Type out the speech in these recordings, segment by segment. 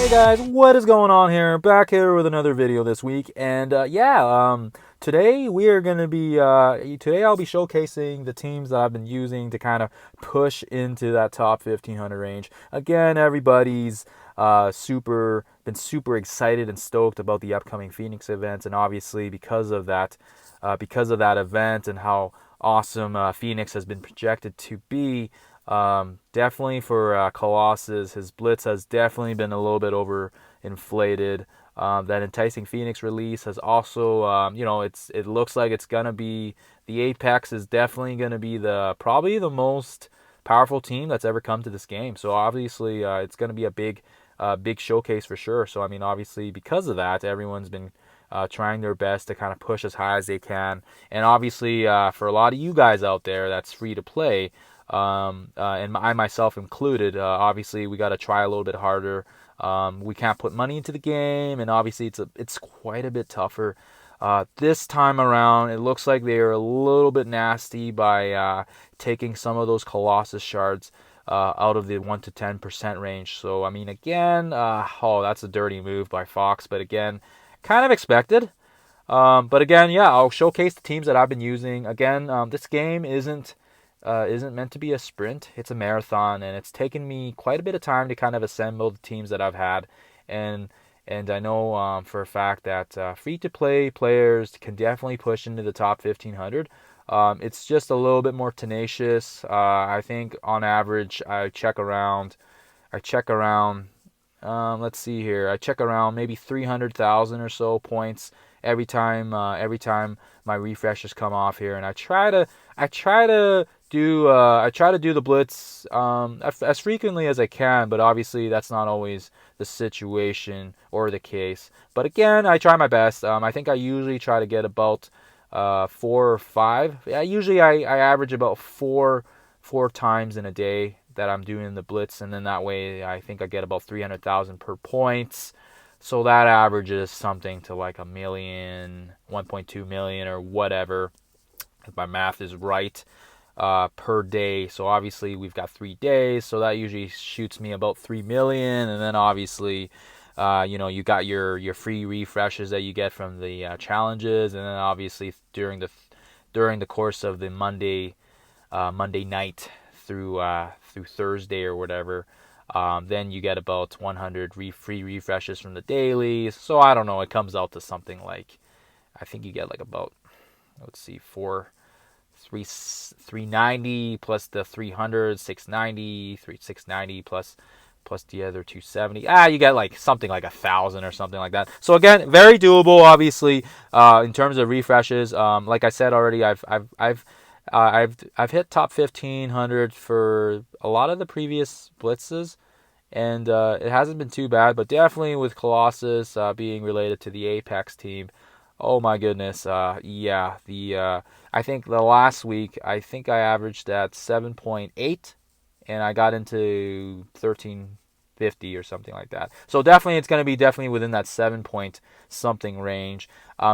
Hey guys, what is going on here? Back here with another video this week, and today we are gonna be today I'll be showcasing the teams that I've been using to kind of push into that top 1500 range. Again, everybody's been super excited and stoked about the upcoming Phoenix events, and obviously because of that event and how awesome Phoenix has been projected to be. Definitely for Colossus, his Blitz has definitely been a little bit overinflated. That Enticing Phoenix release has also, it looks like it's gonna be the Apex is definitely gonna be probably the most powerful team that's ever come to this game. So obviously, it's gonna be a big showcase for sure. So I mean, obviously because of that, everyone's been trying their best to kind of push as high as they can. And obviously, for a lot of you guys out there, that's free to play. And I myself included, obviously we got to try a little bit harder. We can't put money into the game, and obviously it's quite a bit tougher. This time around, it looks like they are a little bit nasty by taking some of those Colossus shards out of the 1 to 10% range. So I mean, again, that's a dirty move by Fox, but again, kind of expected. But again, yeah, I'll showcase the teams that I've been using. Again, this game isn't meant to be a sprint. It's a marathon, and it's taken me quite a bit of time to kind of assemble the teams that I've had. And I know for a fact that free-to-play players can definitely push into the top 1500. It's just a little bit more tenacious. I think on average, I check around. Let's see here. I check around maybe 300,000 or so points every time my refreshes come off here, and I try to do the blitz as frequently as I can, but obviously that's not always the situation or the case. But again, I try my best. I think I usually try to get about 4 or 5. Yeah, usually I average about four times in a day that I'm doing the blitz, and then that way I think I get about 300,000 per points. So that averages something to like a million, 1.2 million, or whatever, if my math is right, per day. So obviously we've got 3 days, so that usually shoots me about 3 million. And then obviously, you got your free refreshes that you get from the challenges, and then obviously during the course of the Monday night through Thursday or whatever. Then you get about 100 free refreshes from the dailies. So I don't know. It comes out to something like, I think you get like about, let's see, 390 plus the 300, 690 plus the other 270. You get like something like 1,000 or something like that. So again, very doable. Obviously, in terms of refreshes, like I said already, I've hit top 1500 for a lot of the previous blitzes, and it hasn't been too bad. But definitely with Colossus being related to the Apex team, oh my goodness, I think the last week I think I averaged at 7.8, and I got into 1350 or something like that. So definitely, it's going to be definitely within that 7 point something range.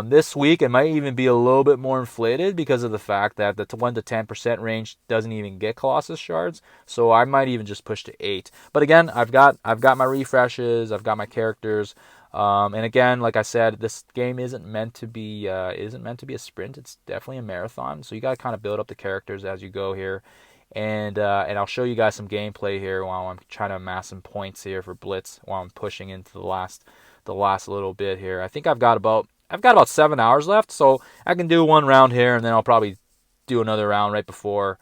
This week it might even be a little bit more inflated because of the fact that the 1 to 10% range doesn't even get Colossus shards. So I might even just push to 8. But again, I've got my refreshes, I've got my characters. And again, like I said, this game isn't meant to be a sprint. It's definitely a marathon. So you got to kind of build up the characters as you go here. And I'll show you guys some gameplay here while I'm trying to amass some points here for Blitz while I'm pushing into the last little bit here. I think I've got about 7 hours left, so I can do one round here, and then I'll probably do another round right before.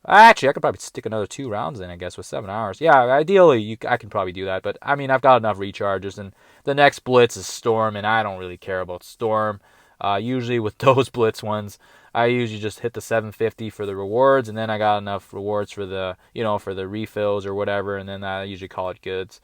Actually, I could probably stick another 2 rounds in, I guess, with 7 hours. Yeah, ideally, I can probably do that, but I mean, I've got enough recharges, and the next Blitz is Storm, and I don't really care about Storm. Usually with those Blitz ones, I usually just hit the 750 for the rewards, and then I got enough rewards for the refills or whatever, and then I usually call it goods.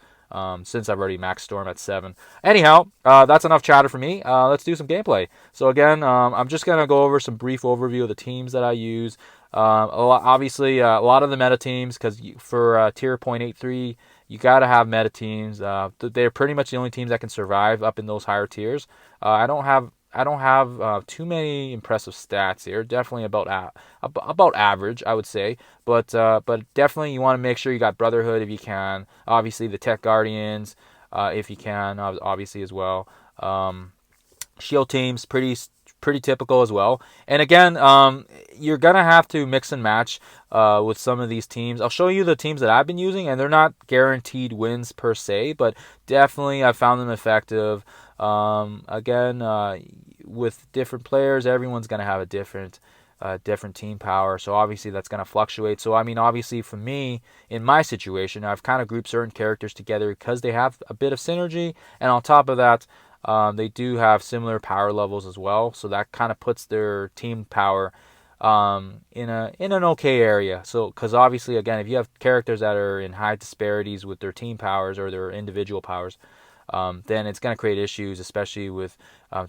Since I've already maxed Storm at 7. Anyhow, that's enough chatter for me. Let's do some gameplay. So again, I'm just going to go over some brief overview of the teams that I use. Obviously, a lot of the meta teams, because for tier 0.83, you got to have meta teams. They're pretty much the only teams that can survive up in those higher tiers. I don't have too many impressive stats here. Definitely about average, I would say. But definitely you want to make sure you got Brotherhood if you can. Obviously the Tech Guardians. if you can, obviously as well. Shield teams, pretty typical as well. And again, you're gonna have to mix and match with some of these teams. I'll show you the teams that I've been using, and they're not guaranteed wins per se, but definitely I found them effective. Again, with different players, everyone's gonna have a different team power, so obviously that's going to fluctuate. So I mean, obviously for me, in my situation, I've kind of grouped certain characters together because they have a bit of synergy, and on top of that, they do have similar power levels as well, so that kind of puts their team power in an okay area. So because obviously, again, if you have characters that are in high disparities with their team powers or their individual powers, then it's going to create issues, especially with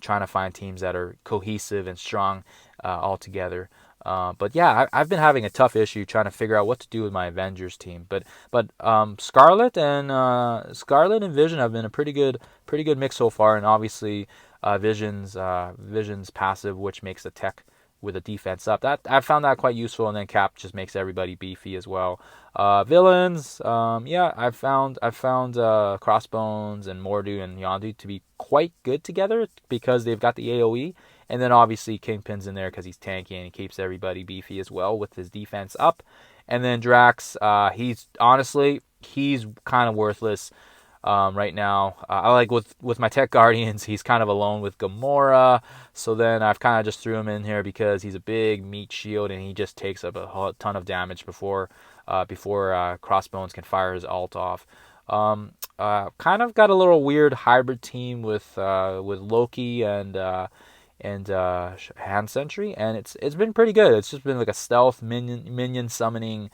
trying to find teams that are cohesive and strong all together. But yeah, I've been having a tough issue trying to figure out what to do with my Avengers team. But Scarlet and Vision have been a pretty good mix so far, and obviously Vision's passive, which makes the tech with a defense up. That I found that quite useful, and then Cap just makes everybody beefy as well. Villains, yeah, I've found Crossbones and Mordu and Yondu to be quite good together because they've got the AOE, and then obviously Kingpin's in there because he's tanky and he keeps everybody beefy as well with his defense up. And then Drax, he's kind of worthless right now. I like with my Tech Guardians, he's kind of alone with Gamora. So then I've kind of just threw him in here because he's a big meat shield and he just takes up a ton of damage before Crossbones can fire his ult off. Kind of got a little weird hybrid team with Loki and Hand Sentry, and it's been pretty good. It's just been like a stealth minion summoning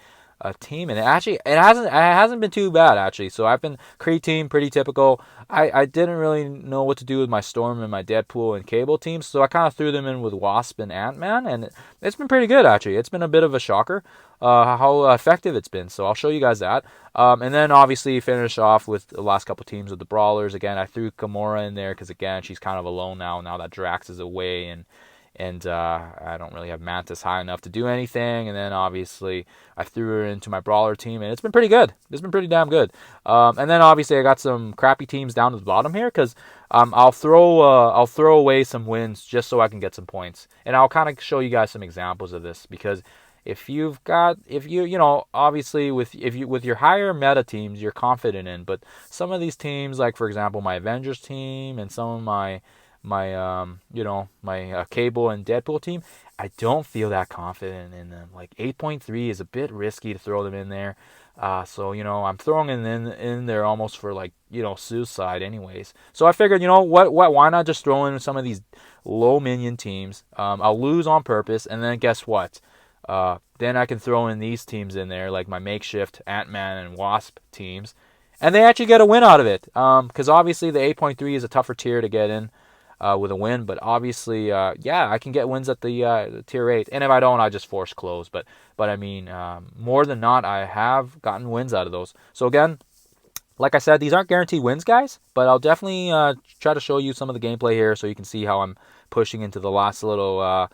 team, and it hasn't been too bad actually. So I've been Kree team, pretty typical. I didn't really know what to do with my Storm and my Deadpool and Cable teams, so I kind of threw them in with Wasp and Ant-Man, and it's been pretty good actually. It's been a bit of a shocker how effective it's been. So I'll show you guys that, and then obviously finish off with the last couple teams of the Brawlers. Again, I threw Gamora in there because again she's kind of alone now that Drax is away, and I don't really have Mantis high enough to do anything. And then obviously I threw her into my Brawler team, and it's been pretty good. It's been pretty damn good. And then obviously I got some crappy teams down to the bottom here because I'll throw away some wins just so I can get some points. And I'll kind of show you guys some examples of this because if you obviously with your higher meta teams you're confident in, but some of these teams, like for example my Avengers team and some of my Cable and Deadpool team, I don't feel that confident in them. Like 8.3 is a bit risky to throw them in there. So I'm throwing them in there almost for like suicide anyways. So I figured why not just throw in some of these low minion teams. I'll lose on purpose, and then guess what? Then I can throw in these teams in there, like my makeshift Ant-Man and Wasp teams, and they actually get a win out of it. Because obviously the 8.3 is a tougher tier to get in with a win, but obviously, I can get wins at the tier 8, and if I don't, I just force close. But I mean, more than not, I have gotten wins out of those. So again, like I said, these aren't guaranteed wins, guys, but I'll definitely try to show you some of the gameplay here so you can see how I'm pushing into the last little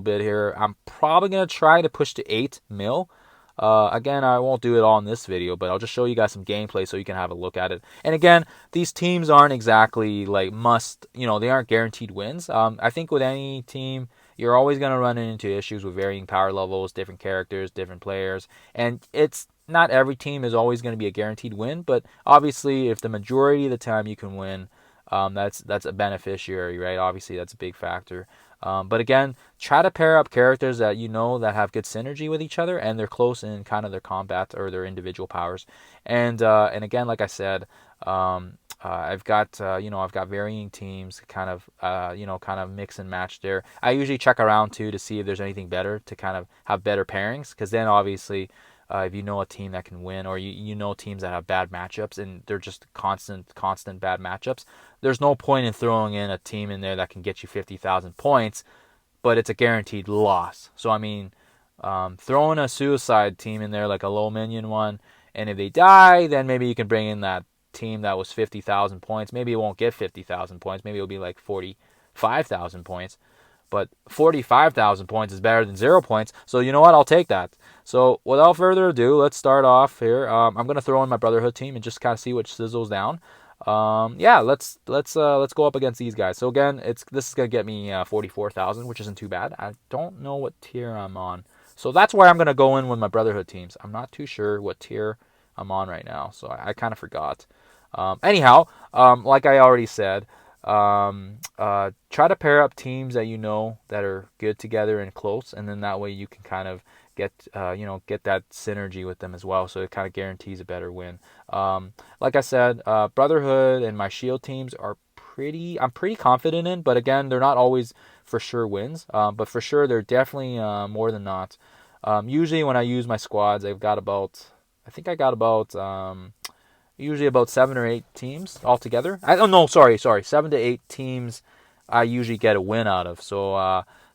bit here. I'm probably gonna try to push to 8 mil. Again, I won't do it all in this video, but I'll just show you guys some gameplay so you can have a look at it. And again, these teams aren't exactly like they aren't guaranteed wins. I think with any team, you're always going to run into issues with varying power levels, different characters, different players, and it's not every team is always going to be a guaranteed win, but obviously if the majority of the time you can win, that's a beneficiary, right? Obviously that's a big factor. But again, try to pair up characters that that have good synergy with each other and they're close in kind of their combat or their individual powers. And again, like I said, I've got varying teams, kind of mix and match there. I usually check around too to see if there's anything better to kind of have better pairings, because then obviously if you know a team that can win, or you know teams that have bad matchups and they're just constant bad matchups, there's no point in throwing in a team in there that can get you 50,000 points, but it's a guaranteed loss. So I mean, throwing a suicide team in there, like a low minion one, and if they die, then maybe you can bring in that team that was 50,000 points. Maybe it won't get 50,000 points. Maybe it'll be like 45,000 points. But 45,000 points is better than 0 points. So you know what? I'll take that. So without further ado, let's start off here. I'm going to throw in my Brotherhood team and just kind of see what sizzles down. Yeah, let's go up against these guys. So again, this is gonna get me 44,000, which isn't too bad. I don't know what tier I'm on, so that's why I'm gonna go in with my Brotherhood teams. I'm not too sure what tier I'm on right now, so I kind of forgot. Anyhow, like I already said, try to pair up teams that you know that are good together and close, and then that way you can kind of get that synergy with them as well. So it kind of guarantees a better win. Like I said, Brotherhood and my Shield teams are I'm pretty confident in, but again, they're not always for sure wins. But for sure, they're definitely more than not. Usually, when I use my squads, I think I got about usually about 7 or 8 teams altogether. No, sorry, 7 to 8 teams. I usually get a win out of.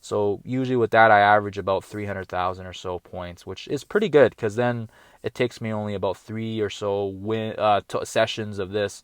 So usually with that, I average about 300,000 or so points, which is pretty good because then it takes me only about 3 or so sessions of this,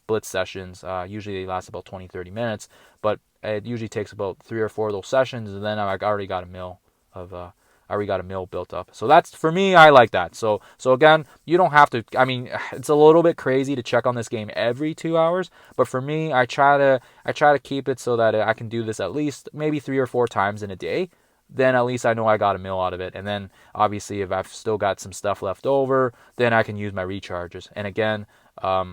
blitz sessions. Usually they last about 20-30 minutes, but it usually takes about 3 or 4 of those sessions, and then I already got a mill of I already got a mill built up. So that's, for me, I like that. So again, you don't have to, I mean, it's a little bit crazy to check on this game every 2 hours, but for me, I try to keep it so that I can do this at least maybe 3 or 4 times in a day. Then at least I know I got a mill out of it. And then obviously if I've still got some stuff left over, then I can use my recharges. And again, I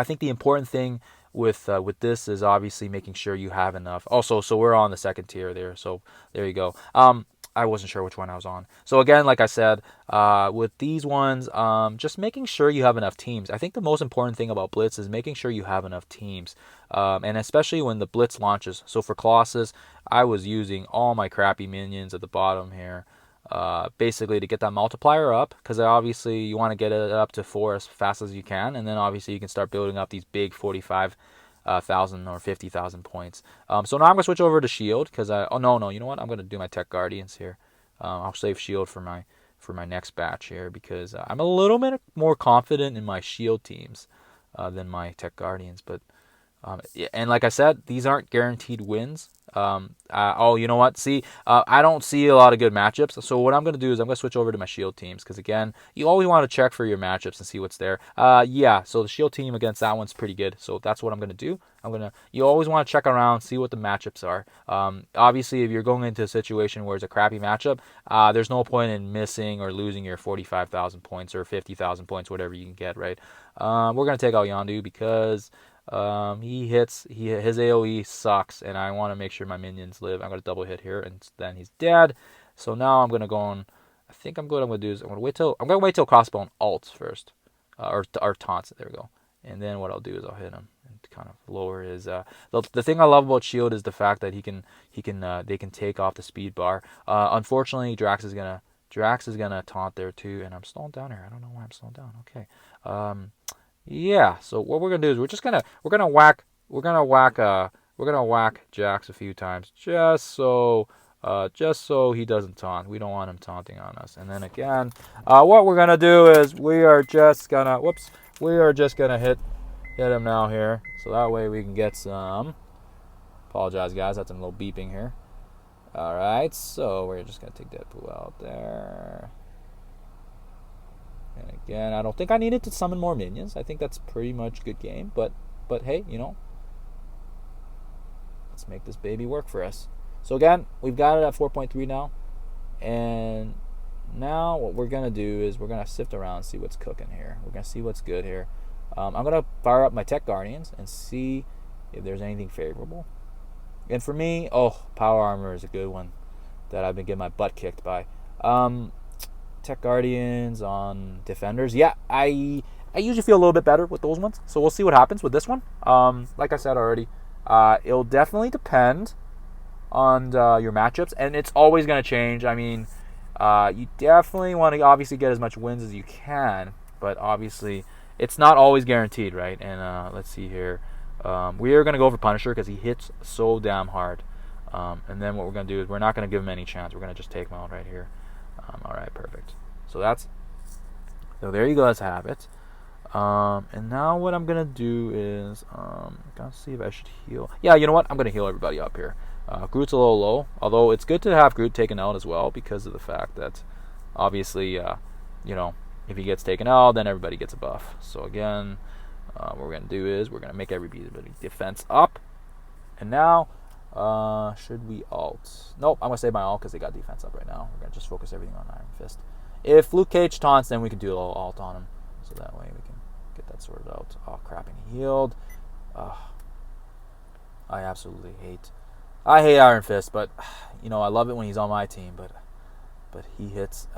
think the important thing with this is obviously making sure you have enough. Also, so we're on the second tier there. So there you go. I wasn't sure which one I was on. So again, like I said, with these ones, just making sure you have enough teams. I think the most important thing about Blitz is making sure you have enough teams, and especially when the Blitz launches. So for Colossus, I was using all my crappy minions at the bottom here, basically to get that multiplier up, because obviously you want to get it up to 4 as fast as you can, and then obviously you can start building up these big 45,000 or 50,000 points. So now I'm gonna switch over to Shield because no, you know what? I'm gonna do my Tech Guardians here. I'll save Shield for my next batch here because I'm a little bit more confident in my Shield teams than my Tech Guardians. But and like I said, these aren't guaranteed wins. You know what? See, I don't see a lot of good matchups. So what I'm going to do is I'm going to switch over to my Shield teams because, again, you always want to check for your matchups and see what's there. So the Shield team against that one's pretty good. So that's what I'm going to do. You always want to check around, see what the matchups are. Obviously, if you're going into a situation where it's a crappy matchup, there's no point in missing or losing your 45,000 points or 50,000 points, whatever you can get, right? We're going to take out Yondu because his AoE sucks, and I want to make sure my minions live. I'm going to double hit here, and then he's dead. So now I'm going to go on. I think I'm going to do is I'm going to wait till crossbow ults first, or taunts. There we go. And then what I'll do is I'll hit him and kind of lower his. The thing I love about Shield is the fact that they can take off the speed bar. Unfortunately, Drax is gonna taunt there too, and I'm slowing down here. I don't know why I'm slowing down. Okay. Yeah, so what we're gonna do is we're gonna whack Jax a few times just so he doesn't taunt. We don't want him taunting on us. And then again, what we're gonna do is we are just gonna hit him now here, so that way we can get some. Apologize, guys. That's a little beeping here. All right, so we're just gonna take Deadpool out there. And again, I don't think I needed to summon more minions. I think that's pretty much good game. But hey, let's make this baby work for us. So again, we've got it at 4.3 now. And now what we're going to do is we're going to sift around and see what's cooking here. We're going to see what's good here. I'm going to fire up my Tech Guardians and see if there's anything favorable. And for me, Power Armor is a good one that I've been getting my butt kicked by. Tech Guardians on Defenders. Yeah, I usually feel a little bit better with those ones. So we'll see what happens with this one. Like I said already, it'll definitely depend on your matchups, and it's always going to change. I mean, you definitely want to obviously get as much wins as you can, but obviously it's not always guaranteed, right? And let's see here. We are going to go for Punisher because he hits so damn hard. And then what we're going to do is we're not going to give him any chance. We're going to just take him out right here. All right, perfect. So there you go. Let's have it. And now what I'm gonna do is gotta see if I should heal. Yeah, you know what? I'm gonna heal everybody up here. Groot's a little low, although it's good to have Groot taken out as well because of the fact that obviously If he gets taken out, then everybody gets a buff. So again, what we're going to do is we're going to make everybody defense up. And now, should we ult? Nope, I'm going to save my ult because they got defense up right now. We're going to just focus everything on Iron Fist. If Luke Cage taunts, then we can do a little ult on him. So that way we can get that sorted out. Oh, crap, and he healed. I absolutely hate Iron Fist, but, you know, I love it when he's on my team, but he hits,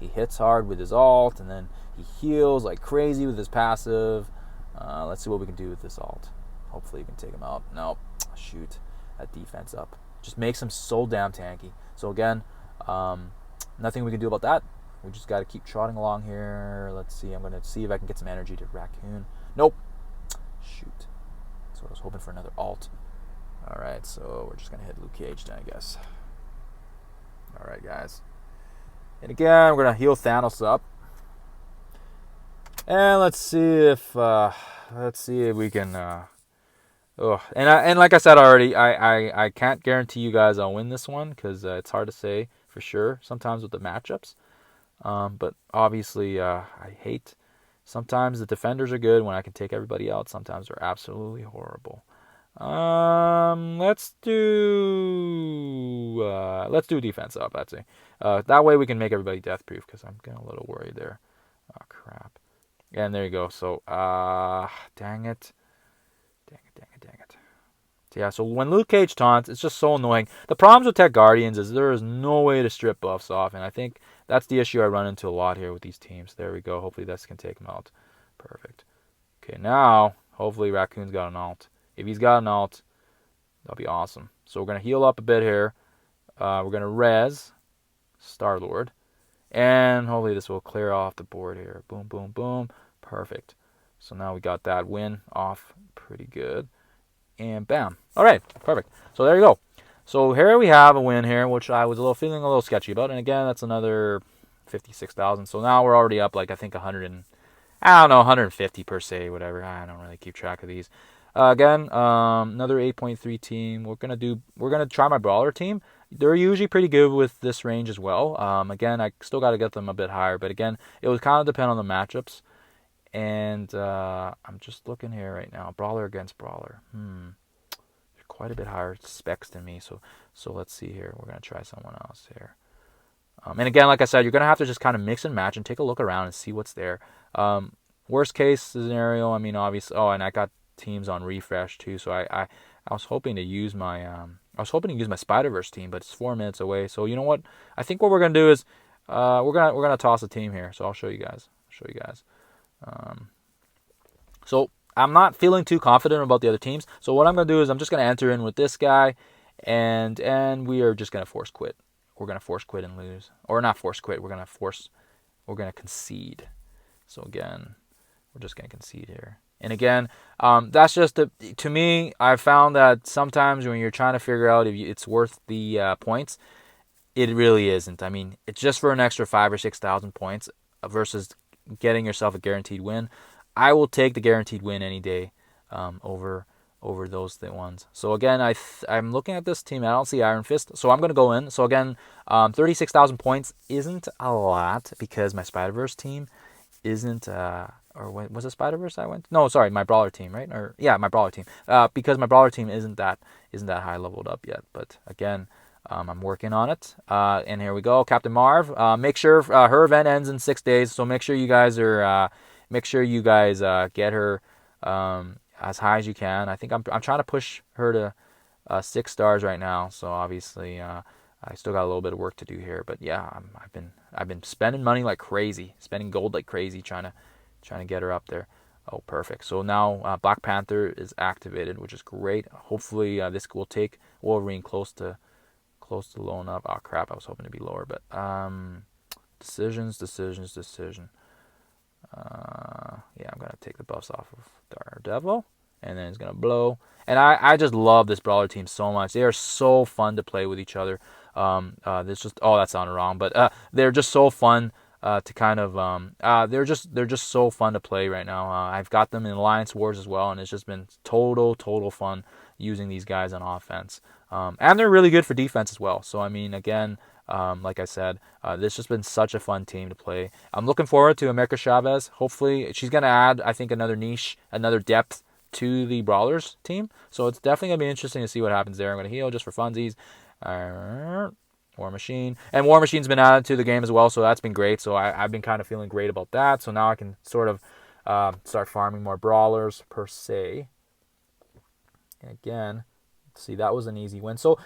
he hits hard with his ult, and then he heals like crazy with his passive. Let's see what we can do with this ult. Hopefully we can take him out. Nope. Shoot. That defense up. Just makes him so damn tanky. So again, nothing we can do about that. We just got to keep trotting along here. Let's see. I'm going to see if I can get some energy to Raccoon. Nope. Shoot. So I was hoping for another ult. Alright, so we're just going to hit Luke Cage then, I guess. Alright, guys. And again, we're going to heal Thanos up. And let's see if we can... And like I said already, I can't guarantee you guys I'll win this one, because it's hard to say for sure sometimes with the matchups. But obviously, I hate... Sometimes the defenders are good when I can take everybody out. Sometimes they're absolutely horrible. Let's do defense up. That's it. That way we can make everybody death proof, because I'm getting a little worried there. Oh crap! And there you go. So dang it. Yeah. So when Luke Cage taunts, it's just so annoying. The problems with Tech Guardians is there is no way to strip buffs off, and I think that's the issue I run into a lot here with these teams. There we go. Hopefully this can take him out. Perfect. Okay, now hopefully Raccoon's got an ult. If he's got an ult, that'll be awesome. So we're going to heal up a bit here. We're going to res Star-Lord. And hopefully this will clear off the board here. Boom, boom, boom. Perfect. So now we got that win off pretty good. And bam. All right, perfect. So there you go. So here we have a win here, which I was feeling a little sketchy about. And again, that's another 56,000. So now we're already up like I think 150 per se, whatever. I don't really keep track of these. Again, another 8.3 team. We're gonna try my brawler team. They're usually pretty good with this range as well. Again, I still got to get them a bit higher, but again, it would kind of depend on the matchups. And I'm just looking here right now. Brawler against brawler. They're quite a bit higher specs than me. So let's see here. We're gonna try someone else here. And again, like I said, you're gonna have to just kind of mix and match and take a look around and see what's there. Worst case scenario, I mean, obviously. Oh, and I got teams on refresh too. So I was hoping to use my Spider-Verse team, but it's 4 minutes away. So you know what? I think what we're gonna do is we're gonna toss a team here. So I'll show you guys. So I'm not feeling too confident about the other teams. So what I'm gonna do is I'm just gonna enter in with this guy, and we are just gonna force quit. We're gonna force quit and lose, or not force quit. We're gonna concede. So again, we're just gonna concede here. And again, that's just to me. I've found that sometimes when you're trying to figure out if it's worth the points, it really isn't. I mean, it's just for an extra 5,000 or 6,000 points versus getting yourself a guaranteed win. I will take the guaranteed win any day over those ones. So again, I'm looking at this team. I don't see Iron Fist, so I'm going to go in. So again, 36,000 points isn't a lot because my Spider-Verse team isn't. Or was it Spider-Verse I went? No, sorry, my brawler team, right? Or yeah, my brawler team. Because my brawler team isn't that high leveled up yet. But again, I'm working on it. And here we go, Captain Marv. Make sure her event ends in 6 days. So make sure you guys get her as high as you can. I think I'm trying to push her to 6 stars right now. So obviously, I still got a little bit of work to do here. But yeah, I've been spending money like crazy, spending gold like crazy, trying to get her up there. Oh, perfect. So now Black Panther is activated, which is great. Hopefully this will take Wolverine close to low enough. Oh crap, I was hoping to be lower, but decision. Yeah, I'm gonna take the buffs off of Daredevil, and then it's gonna blow. And I just love this brawler team so much. They are so fun to play with each other. There's just that sounded wrong, but they're just so fun. To kind of they're just so fun to play right now. I've got them in Alliance Wars as well, and it's just been total fun using these guys on offense. And they're really good for defense as well. So I mean, again, Like I said, this has been such a fun team to play. I'm looking forward to America Chavez. Hopefully, she's going to add, I think, another niche, another depth to the Brawlers team. So it's definitely going to be interesting to see what happens there. I'm going to heal just for funsies. War Machine. And War Machine's been added to the game as well, so that's been great. So I've been kind of feeling great about that. So now I can sort of start farming more Brawlers per se. And again, see, that was an easy win. So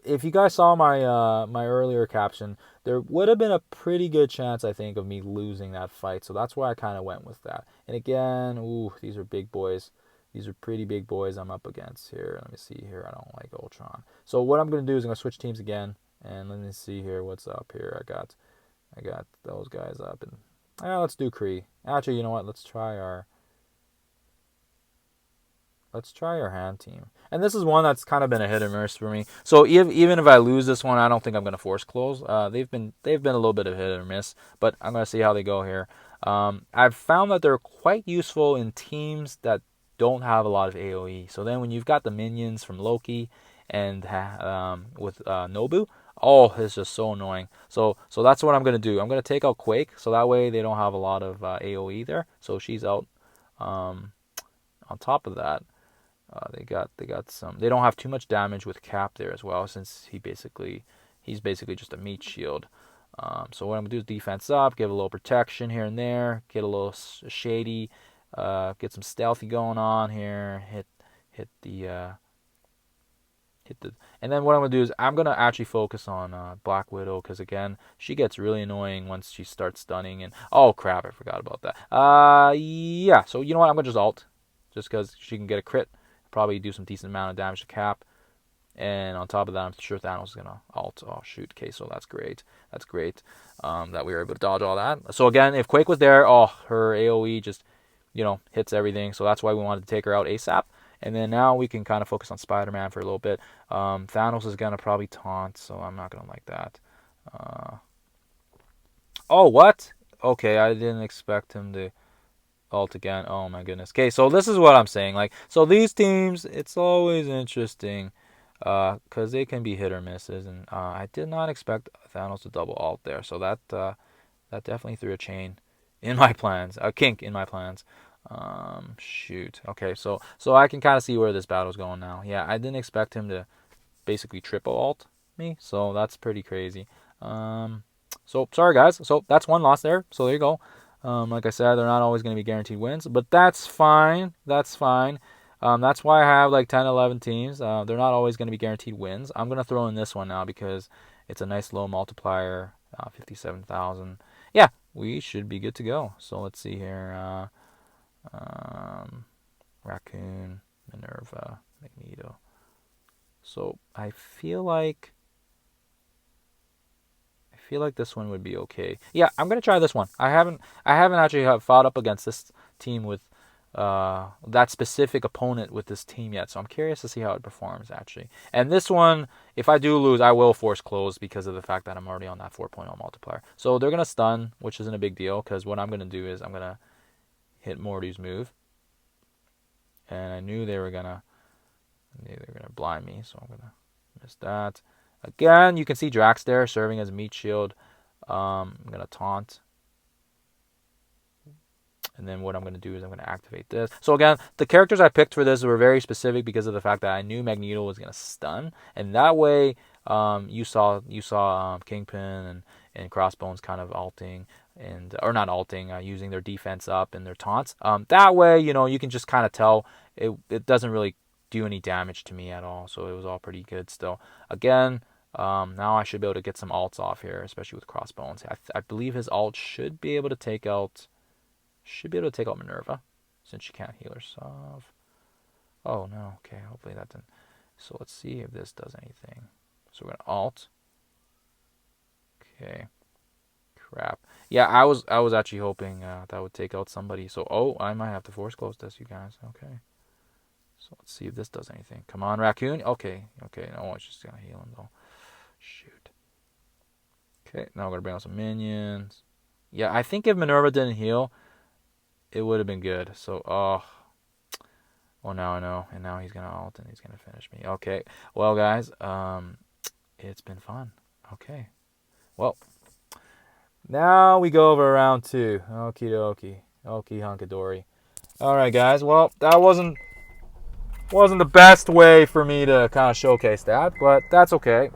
if you guys saw my my earlier caption, there would have been a pretty good chance, I think, of me losing that fight. So that's why I kind of went with that. And again, ooh, these are big boys. These are pretty big boys I'm up against here. Let me see here. I don't like Ultron. So what I'm going to do is I'm going to switch teams again. And let me see here what's up here. I got those guys up. And let's do Kree. Actually, you know what? Let's try our hand team. And this is one that's kind of been a hit or miss for me. So even if I lose this one, I don't think I'm going to force close. They've been a little bit of hit or miss, but I'm going to see how they go here. I've found that they're quite useful in teams that don't have a lot of AoE. So then when you've got the minions from Loki and with Nobu, oh, it's just so annoying. So that's what I'm going to do. I'm going to take out Quake, so that way they don't have a lot of AoE there. So she's out. On top of that, they got some. They don't have too much damage with Cap there as well, since he's basically just a meat shield. So what I'm gonna do is defense up, give a little protection here and there, get a little shady, get some stealthy going on here, hit the, and then what I'm gonna do is I'm gonna actually focus on Black Widow, because again she gets really annoying once she starts stunning. And oh crap, I forgot about that. Yeah. So you know what? I'm gonna just ult, just because she can get a crit. Probably do some decent amount of damage to Cap. And on top of that, I'm sure Thanos is going to ult. Oh, shoot. Okay, so that's great. That's great that we were able to dodge all that. So again, if Quake was there, oh, her AoE just, hits everything. So that's why we wanted to take her out ASAP. And then now we can kind of focus on Spider-Man for a little bit. Thanos is going to probably taunt, so I'm not going to like that. Oh, what? Okay, I didn't expect him to ult again. Oh my goodness. Okay, so this is what I'm saying. So these teams, it's always interesting because they can be hit or misses, and I did not expect Thanos to double ult there. So that definitely threw a chain in my plans, a kink in my plans. Shoot. Okay, so I can kind of see where this battle's going now. Yeah, I didn't expect him to basically triple ult me, so that's pretty crazy. So sorry guys. So that's one loss there. So there you go. Like I said, they're not always going to be guaranteed wins, but that's fine. That's fine. That's why I have like 10, 11 teams. They're not always going to be guaranteed wins. I'm going to throw in this one now because it's a nice low multiplier, 57,000. Yeah, we should be good to go. So let's see here. Raccoon, Minerva, Magneto. So I feel like this one would be okay. Yeah, I'm gonna try this one. I haven't actually fought up against this team with that specific opponent with this team yet, so I'm curious to see how it performs actually. And this one, if I do lose, I will force close because of the fact that I'm already on that 4.0 multiplier. So they're gonna stun, which isn't a big deal because what I'm gonna do is I'm gonna hit Morty's move, and I knew they were gonna blind me, so I'm gonna miss that. Again, you can see Drax there serving as a meat shield. I'm going to taunt. And then what I'm going to do is I'm going to activate this. So again, the characters I picked for this were very specific because of the fact that I knew Magneto was going to stun. And that way, you saw Kingpin and Crossbones kind of ulting. Or not ulting, using their defense up and their taunts. That way, you can just kind of tell it doesn't really do any damage to me at all. So it was all pretty good still. Again, now I should be able to get some ults off here, especially with Crossbones. I believe his ult should be able to take out Minerva, since she can't heal herself. Oh no, okay, hopefully that didn't. So let's see if this does anything. So we're gonna ult. Okay. Crap. Yeah, I was actually hoping that would take out somebody. So I might have to force close this, you guys. Okay. So let's see if this does anything. Come on, Raccoon. Okay. No, it's just gonna heal him though. Shoot. Okay, now we're gonna bring out some minions. Yeah, I think if Minerva didn't heal, it would have been good. So, now I know, and now he's gonna ult and he's gonna finish me. Okay, well guys, it's been fun. Okay, Well, now we go over round 2. Okie dokie. Okie hunkadory. Alright, guys. Well, that wasn't the best way for me to kind of showcase that, but that's okay.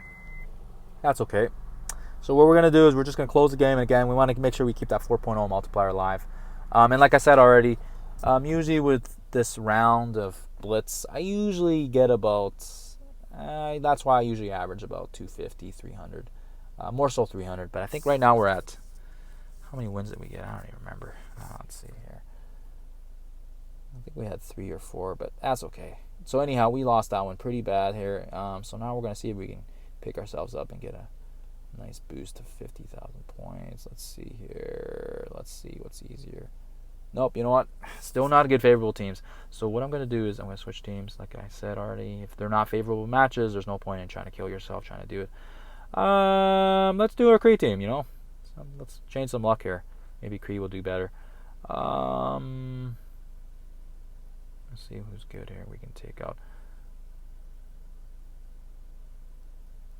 That's okay. So what we're going to do is we're just going to close the game. And again, we want to make sure we keep that 4.0 multiplier alive. And like I said already, usually with this round of Blitz, I usually get about, that's why I usually average about 250, 300. More so 300. But I think right now we're at, how many wins did we get? I don't even remember. Let's see here. I think we had 3 or 4, but that's okay. So anyhow, we lost that one pretty bad here. So now we're going to see if we can pick ourselves up and get a nice boost to 50,000 points. Let's see here. Let's see what's easier. Nope, you know what? Still not good favorable teams. So what I'm going to do is I'm going to switch teams. Like I said already, if they're not favorable matches, there's no point in trying to kill yourself trying to do it. Let's do our Kree team, you know. So let's change some luck here. Maybe Kree will do better. Let's see who's good here. We can take out.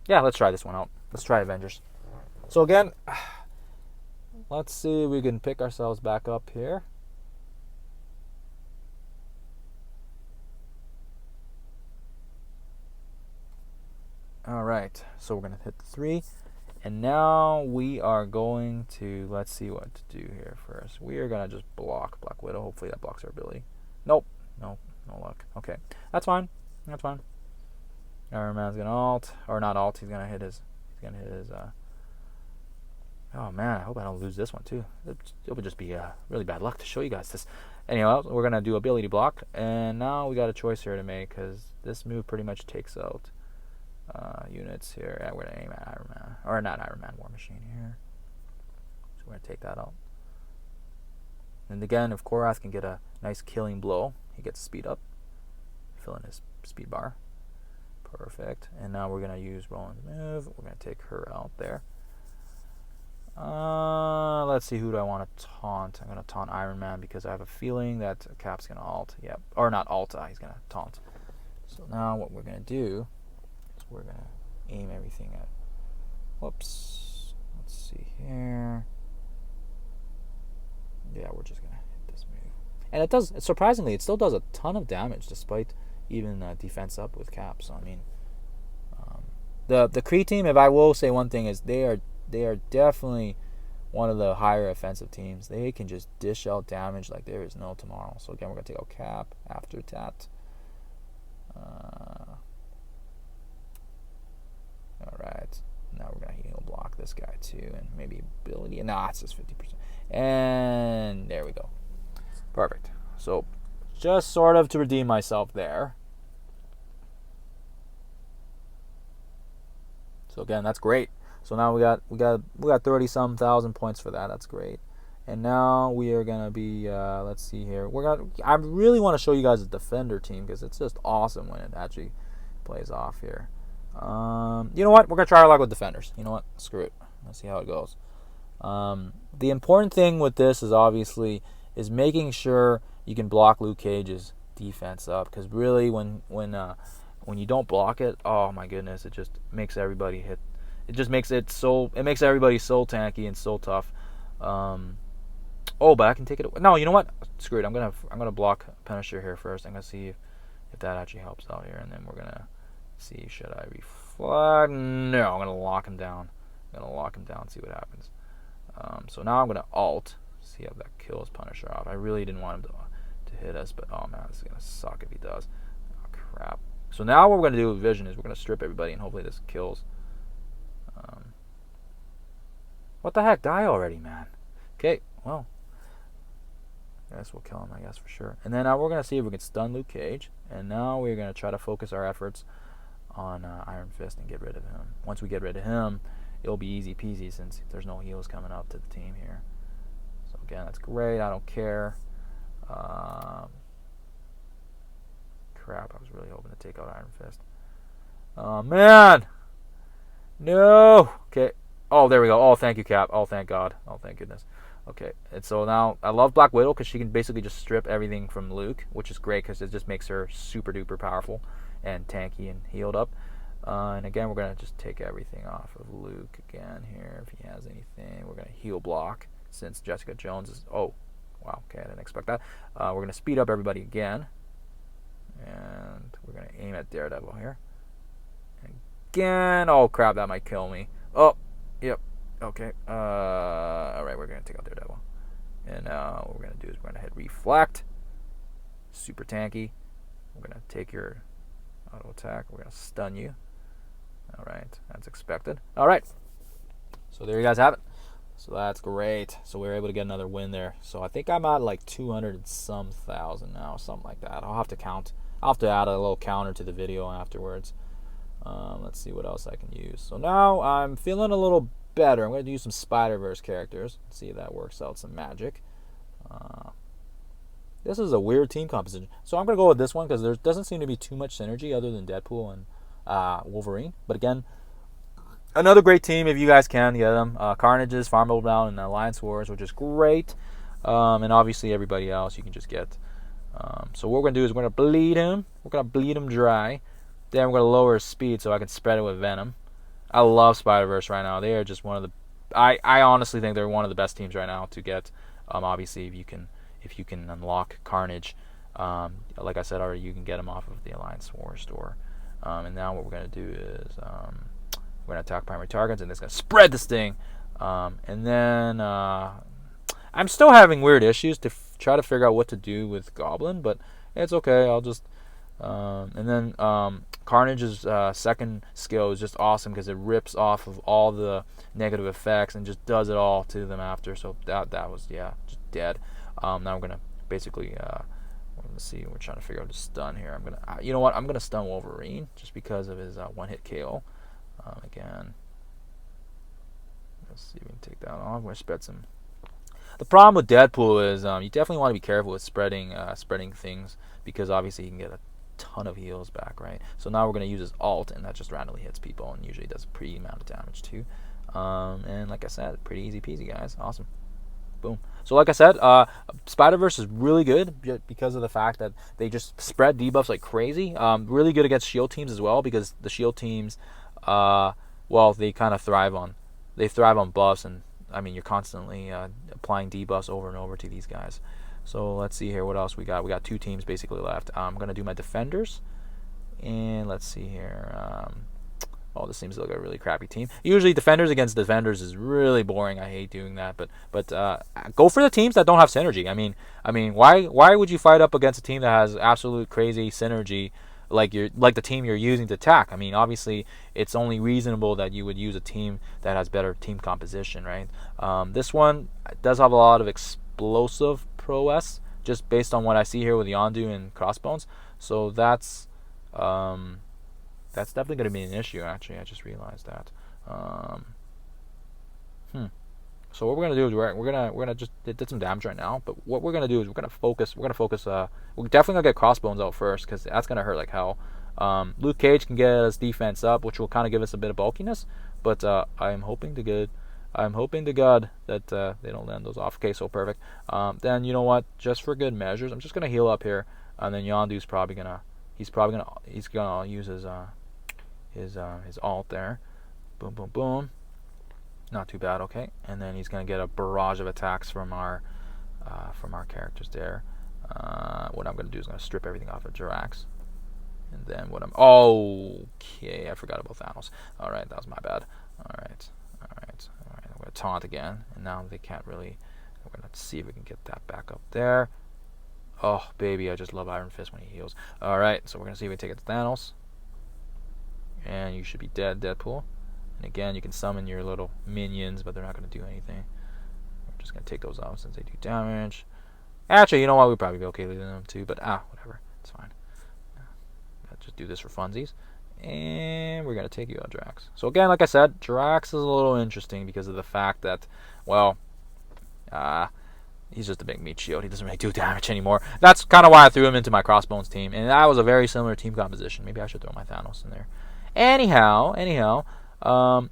Yeah, let's try this one out. Let's try Avengers. So again, let's see if we can pick ourselves back up here. Alright, so we're going to hit the 3. And now we are going to, let's see what to do here first. We are going to just block Black Widow. Hopefully that blocks our ability. Nope. No luck. Okay, that's fine. That's fine. Iron Man's gonna ult, or not ult. He's gonna hit his. Oh man, I hope I don't lose this one too. It would just be really bad luck to show you guys this. Anyway, we're gonna do ability block, and now we got a choice here to make because this move pretty much takes out units here. Yeah, we're gonna aim at Iron Man, or not Iron Man, War Machine here. So we're gonna take that out. And again, if Korath can get a nice killing blow, he gets speed up, fill in his speed bar. Perfect. And now we're going to use Roland's move. We're going to take her out there. Let's see, who do I want to taunt? I'm going to taunt Iron Man because I have a feeling that Cap's going to ult. Yep. Or not ult, he's going to taunt. So now what we're going to do is we're going to aim everything at... Whoops. Let's see here. Yeah, we're just going to hit this move. And it does, surprisingly, it still does a ton of damage despite even defense up with Cap. So I mean, the Kree team, if I will say one thing, is they are definitely one of the higher offensive teams. They can just dish out damage like there is no tomorrow. So again, we're gonna take out Cap after that. All right, now we're gonna heal block this guy too, and maybe ability. Nah, it's just 50%. And there we go. Perfect. So just sort of to redeem myself there. So again, that's great. So now we got 30 some thousand points for that. That's great. And now we are gonna be let's see here. I really want to show you guys the defender team because it's just awesome when it actually plays off here. You know what? We're gonna try our luck with defenders. You know what? Screw it. Let's see how it goes. The important thing with this is obviously making sure you can block Luke Cage's defense up, because really when you don't block it, oh my goodness, it just makes everybody hit. It just makes everybody so tanky and so tough. But I can take it away. No, you know what? Screw it. I'm gonna block Punisher here first. I'm gonna see if that actually helps out here, and then we're gonna see, should I reflect? No, I'm gonna lock him down. See what happens. So now I'm gonna ult. See how that kills Punisher off. I really didn't want him to hit us, but oh man, this is gonna suck if he does. Oh crap. So now what we're gonna do with Vision is we're gonna strip everybody, and hopefully this kills. What the heck? Die already, man. Okay, well, I guess we'll kill him, I guess, for sure. And then now we're gonna see if we can stun Luke Cage, and now we're gonna try to focus our efforts on Iron Fist and get rid of him. Once we get rid of him, it'll be easy peasy since there's no heals coming up to the team here. So again, that's great. I don't care. Crap, I was really hoping to take out Iron Fist. Oh man, no. Okay. Oh, there we go. Oh, thank you, Cap. Oh, thank God. Oh, thank goodness. Okay, and so now I love Black Widow because she can basically just strip everything from Luke, which is great because it just makes her super duper powerful and tanky and healed up. And again, we're going to just take everything off of Luke again here. If he has anything, we're going to heal block since Jessica Jones is... Oh, wow, okay, I didn't expect that. We're going to speed up everybody again. And we're going to aim at Daredevil here. And again, oh crap, that might kill me. Oh, yep, okay. Alright, we're going to take out Daredevil. And now what we're going to do is we're going to hit Reflect. Super tanky. We're going to take your auto attack. We're going to stun you. Alright, that's expected. Alright, so there you guys have it. So that's great. So we were able to get another win there. So I think I'm at like 200 and some thousand now, something like that. I'll have to count. I'll have to add a little counter to the video afterwards. Let's see what else I can use. So now I'm feeling a little better. I'm going to do some Spider-Verse characters. See if that works out some magic. This is a weird team composition. So I'm going to go with this one because there doesn't seem to be too much synergy other than Deadpool and Wolverine. But again, another great team if you guys can get them. Carnages, Farmable Brown, and Alliance Wars, which is great. And obviously everybody else you can just get. So what we're going to do is we're going to bleed him. We're going to bleed him dry. Then we're going to lower his speed so I can spread it with Venom. I love Spider-Verse right now. They are just one of the... I honestly think they're one of the best teams right now to get. Obviously, if you can unlock Carnage, like I said already, you can get them off of the Alliance War store. And now what we're going to do is we're going to attack primary targets, and it's going to spread this thing. And then I'm still having weird issues to try to figure out what to do with Goblin, but it's okay. I'll just... and then Carnage's second skill is just awesome because it rips off of all the negative effects and just does it all to them after. So that was, yeah, just dead. Now we're going to basically... let's see, we're trying to figure out the stun here. I'm gonna, you know what? I'm gonna stun Wolverine just because of his one-hit KO. Again, let's see if we can take that off. We're gonna spread some. The problem with Deadpool is you definitely want to be careful with spreading things because obviously you can get a ton of heals back, right? So now we're gonna use his alt, and that just randomly hits people and usually does a pretty amount of damage too. And like I said, pretty easy peasy, guys. Awesome. Boom. So like I said, Spider-Verse is really good because of the fact that they just spread debuffs like crazy. Really good against shield teams as well because the shield teams, well, they kind of thrive on buffs, and I mean you're constantly applying debuffs over and over to these guys. So let's see here what else we got. We got two teams basically left. I'm gonna do my defenders, and let's see here. Oh, this seems like a really crappy team. Usually defenders against defenders is really boring. I hate doing that. But go for the teams that don't have synergy. I mean, why would you fight up against a team that has absolute crazy synergy, like the team you're using to attack? I mean, obviously it's only reasonable that you would use a team that has better team composition, right? This one does have a lot of explosive prowess, just based on what I see here with Yondu and Crossbones. So that's definitely going to be an issue, actually. I just realized that. So what we're going to do is we're gonna just did some damage right now, but what we're going to do is we're going to focus. We're definitely going to get Crossbones out first because that's going to hurt like hell. Luke Cage can get his defense up, which will kind of give us a bit of bulkiness, but I'm hoping to God that they don't land those off. Okay, so perfect. Then you know what? Just for good measures, I'm just going to heal up here, and then Yondu's probably going to he's gonna use his alt there. Boom, boom, boom. Not too bad, okay. And then he's gonna get a barrage of attacks from our characters there. What I'm gonna do is gonna strip everything off of Jirax. And then okay, I forgot about Thanos. All right, that was my bad. All right. I'm gonna taunt again, and now they can't really. We're gonna see if we can get that back up there. Oh, baby, I just love Iron Fist when he heals. Alright, so we're going to see if we can take it to Thanos. And you should be dead, Deadpool. And again, you can summon your little minions, but they're not going to do anything. We're just going to take those out since they do damage. Actually, you know what? We'd probably be okay leaving them too, but whatever. It's fine. Let's just do this for funsies. And we're going to take you out, Drax. So again, like I said, Drax is a little interesting because of the fact that, well, he's just a big meat shield. He doesn't really do damage anymore. That's kind of why I threw him into my Crossbones team. And that was a very similar team composition. Maybe I should throw my Thanos in there. Anyhow.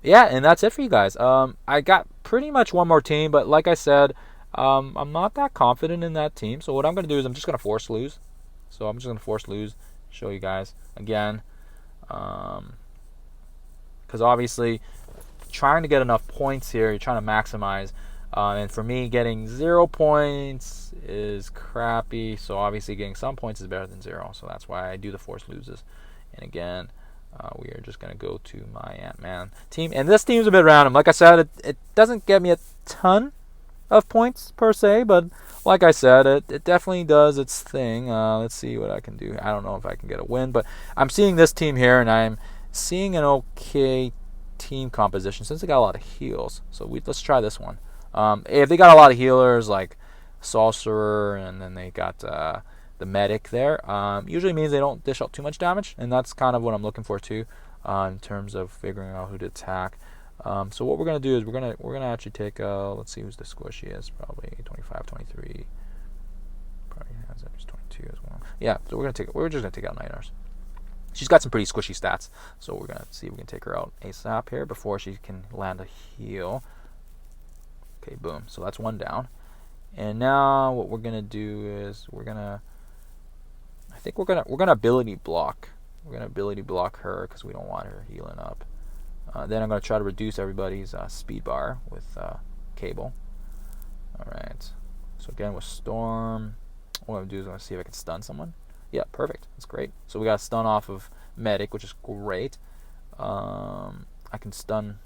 Yeah, and that's it for you guys. I got pretty much one more team. But like I said, I'm not that confident in that team. So what I'm going to do is I'm just going to force lose. So I'm just going to force lose. Show you guys again. because obviously trying to get enough points here, you're trying to maximize. And for me, getting 0 points is crappy. So obviously getting some points is better than 0. So that's why I do the force loses. And again, we are just going to go to my Ant-Man team. And this team's a bit random. Like I said, it doesn't get me a ton of points per se, but like I said, it definitely does its thing. Let's see what I can do. I don't know if I can get a win, but I'm seeing this team here, and I'm seeing an okay team composition since they got a lot of heals. So let's try this one. If they got a lot of healers like Sorcerer, and then they got the Medic there, usually means they don't dish out too much damage, and that's kind of what I'm looking for too, in terms of figuring out who to attack. So what we're gonna do is we're gonna actually take let's see who's the squishy is, probably 25, 23, probably has up 22 as well. Yeah, so we're just gonna take out Night Nurse. She's got some pretty squishy stats, so we're gonna see if we can take her out ASAP here before she can land a heal. Okay, boom. So that's one down. And now what we're gonna do is we're gonna ability block. We're gonna ability block her because we don't want her healing up. Then I'm gonna try to reduce everybody's speed bar with Cable. All right. So again with Storm, what I'm gonna do is I'm gonna see if I can stun someone. Yeah, perfect. That's great. So we got a stun off of Medic, which is great. I can stun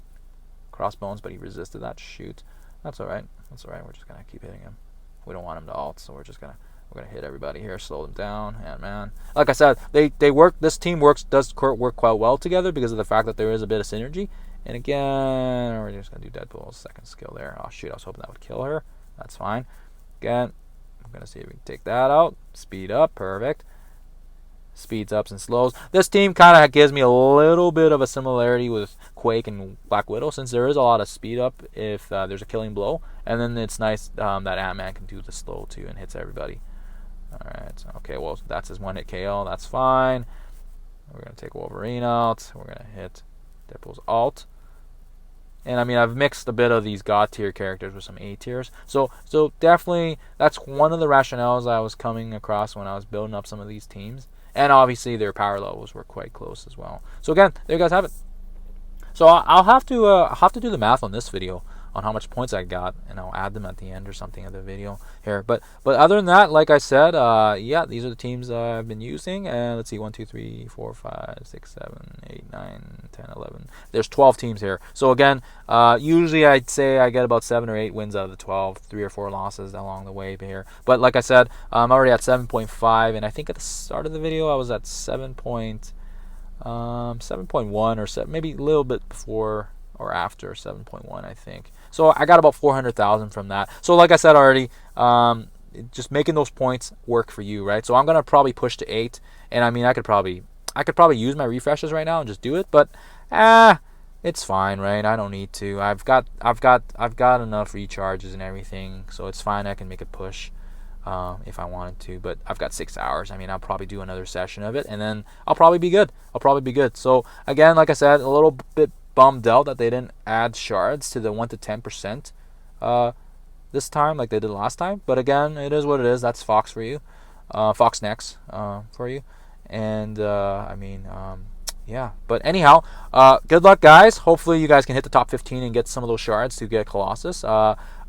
Crossbones, but he resisted that. Shoot. That's all right. That's all right. We're just gonna keep hitting him. We don't want him to ult, so we're gonna hit everybody here, slow them down. And man, like I said, they work. This team does work quite well together because of the fact that there is a bit of synergy. And again, we're just gonna do Deadpool's second skill there. Oh shoot, I was hoping that would kill her. That's fine. Again, I'm gonna see if we can take that out. Speed up, perfect. Speeds ups and slows. This team kind of gives me a little bit of a similarity with Quake and Black Widow, since there is a lot of speed up if there's a killing blow, and then it's nice that Ant-Man can do the slow too and hits everybody. Alright, okay, well that's his one hit KO, that's fine. We're gonna take Wolverine out, we're gonna hit Deadpool's ult. And I mean, I've mixed a bit of these God tier characters with some A tiers. So definitely that's one of the rationales I was coming across when I was building up some of these teams. And obviously their power levels were quite close as well. So again, there you guys have it. So I'll have to do the math on this video on how much points I got, and I'll add them at the end or something of the video here. But other than that, like I said, yeah, these are the teams I've been using. And let's see, 1, 2, 3, 4, 5, 6, 7, 8, 9, 10, 11. There's 12 teams here. So again, usually I'd say I get about 7 or 8 wins out of the 12, 3 or 4 losses along the way here. But like I said, I'm already at 7.5, and I think at the start of the video I was at 7.1 or 7, maybe a little bit before or after 7.1, I think. So I got about 400,000 from that. So like I said already, just making those points work for you, right? So I'm gonna probably push to 8, and I mean I could probably use my refreshes right now and just do it, but it's fine, right? I don't need to. I've got enough recharges and everything, so it's fine. I can make a push if I wanted to, but I've got 6 hours. I mean, I'll probably do another session of it, and then I'll probably be good. So again, like I said, a little bit bummed out that they didn't add shards to the 1 to 10% this time like they did last time. But again, it is what it is. That's Fox for you, Fox next for you. And I mean, yeah. But anyhow, good luck, guys. Hopefully, you guys can hit the top 15 and get some of those shards to get Colossus.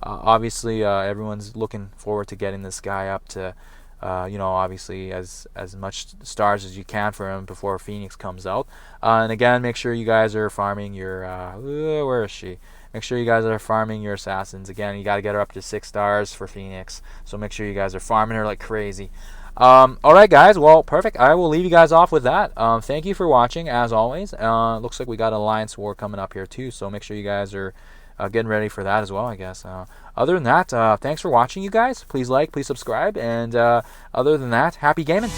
Obviously, everyone's looking forward to getting this guy up to, obviously as much stars as you can for him before Phoenix comes out. And again, make sure you guys are farming your where is she? Make sure you guys are farming your assassins. Again, you got to get her up to 6 stars for Phoenix. So make sure you guys are farming her like crazy. Alright guys, well, perfect. I will leave you guys off with that. Thank you for watching, as always. Looks like we got Alliance War coming up here too, so make sure you guys are getting ready for that as well, I guess. Other than that, thanks for watching, you guys. Please like, please subscribe, and other than that, happy gaming.